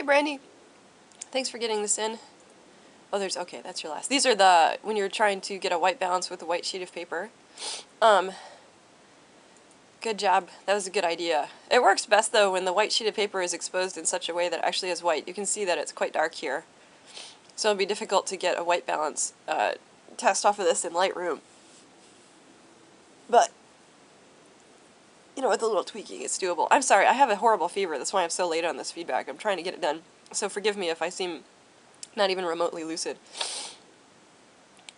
Hey, Brandy. Thanks for getting this in. Oh, okay, that's your last. These are the, when you're trying to get a white balance with a white sheet of paper. Good job. That was a good idea. It works best, though, when the white sheet of paper is exposed in such a way that it actually is white. You can see that it's quite dark here. So it'll be difficult to get a white balance test off of this in Lightroom. But, you know, with a little tweaking, it's doable. I'm sorry, I have a horrible fever. That's why I'm so late on this feedback. I'm trying to get it done. So forgive me if I seem not even remotely lucid.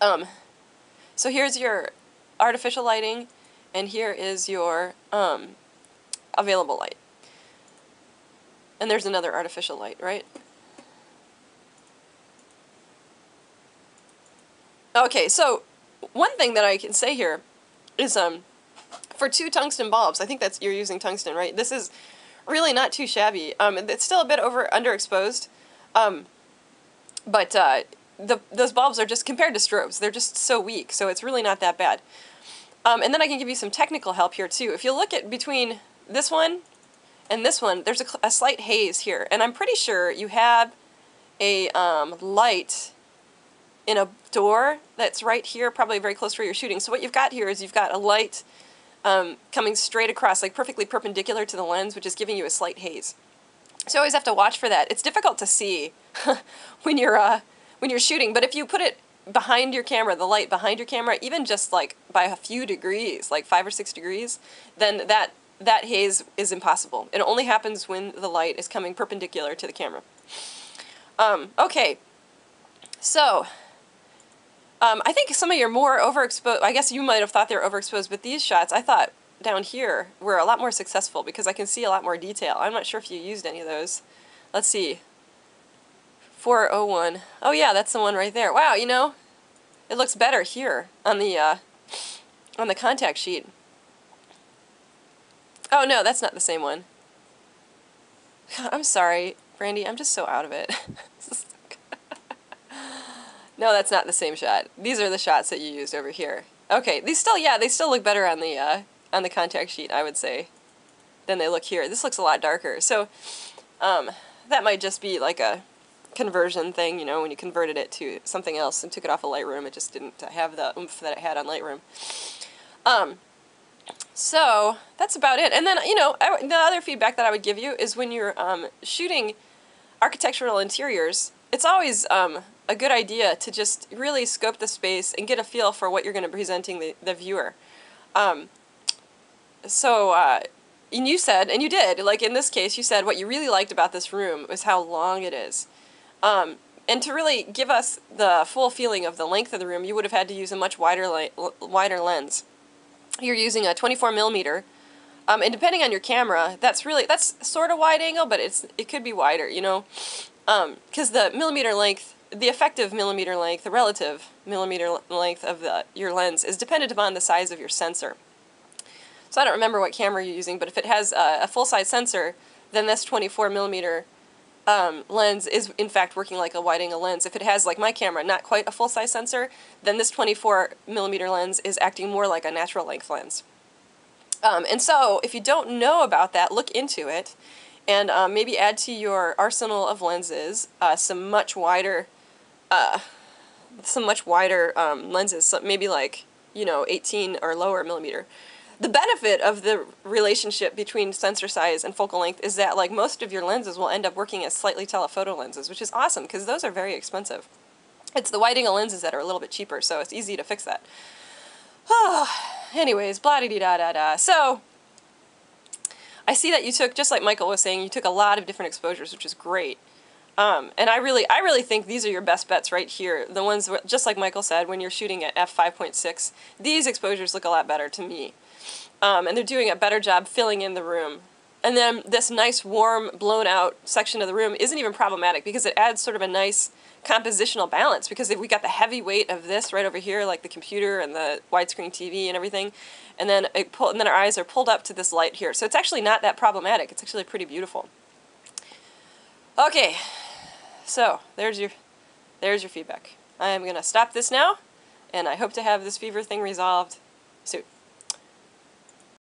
So here's your artificial lighting, and here is your available light. And there's another artificial light, right? Okay, so one thing that I can say here is for 2 tungsten bulbs, I think that's, you're using tungsten, right? This is really not too shabby. It's still a bit underexposed, but those bulbs are just, compared to strobes, they're just so weak, so it's really not that bad. And then I can give you some technical help here too. If you look at between this one and this one, there's a slight haze here, and I'm pretty sure you have a light in a door that's right here, probably very close to where you're shooting. So what you've got here is you've got a light coming straight across, like perfectly perpendicular to the lens, which is giving you a slight haze. So you always have to watch for that. It's difficult to see when you're shooting, but if you put it behind your camera, the light behind your camera, even just like by a few degrees, like 5 or 6 degrees, then that haze is impossible. It only happens when the light is coming perpendicular to the camera. Okay, so I think some of your more overexposed, I guess you might have thought they were overexposed, but these shots, I thought down here were a lot more successful because I can see a lot more detail. I'm not sure if you used any of those. Let's see. 401. Oh yeah, that's the one right there. Wow, you know, it looks better here on the contact sheet. Oh no, that's not the same one. I'm sorry, Brandy, I'm just so out of it. No, that's not the same shot. These are the shots that you used over here. Okay, these still, yeah, they still look better on the contact sheet, I would say, than they look here. This looks a lot darker. So that might just be like a conversion thing, you know, when you converted it to something else and took it off of Lightroom, it just didn't have the oomph that it had on Lightroom. So that's about it. And then, you know, the other feedback that I would give you is when you're shooting architectural interiors, it's always a good idea to just really scope the space and get a feel for what you're going to be presenting the viewer. And you said, and you did, like in this case, you said what you really liked about this room was how long it is. And to really give us the full feeling of the length of the room, you would have had to use a much wider lens. You're using a 24 millimeter, and depending on your camera, that's sort of wide angle, but it could be wider, you know, because the millimeter length, the effective millimeter length, the relative millimeter length of your lens is dependent upon the size of your sensor. So I don't remember what camera you're using, but if it has a full-size sensor, then this 24 millimeter lens is in fact working like a wide-angle lens. If it has, like my camera, not quite a full-size sensor, then this 24 millimeter lens is acting more like a natural length lens. And so if you don't know about that, look into it, and maybe add to your arsenal of lenses some much wider lenses, so maybe like, you know, 18 or lower millimeter. The benefit of the relationship between sensor size and focal length is that, like, most of your lenses will end up working as slightly telephoto lenses, which is awesome because those are very expensive. It's the wide-angle lenses that are a little bit cheaper, so it's easy to fix that. Anyways, blah-de-dee-da-da-da. So, I see that you took, just like Michael was saying, you took a lot of different exposures, which is great. And I really think these are your best bets right here. The ones, just like Michael said, when you're shooting at f5.6, these exposures look a lot better to me. And they're doing a better job filling in the room. And then this nice, warm, blown-out section of the room isn't even problematic because it adds sort of a nice compositional balance, because if we got the heavy weight of this right over here, like the computer and the widescreen TV and everything, and then our eyes are pulled up to this light here. So it's actually not that problematic. It's actually pretty beautiful. Okay, so there's your feedback. I am going to stop this now, and I hope to have this fever thing resolved soon.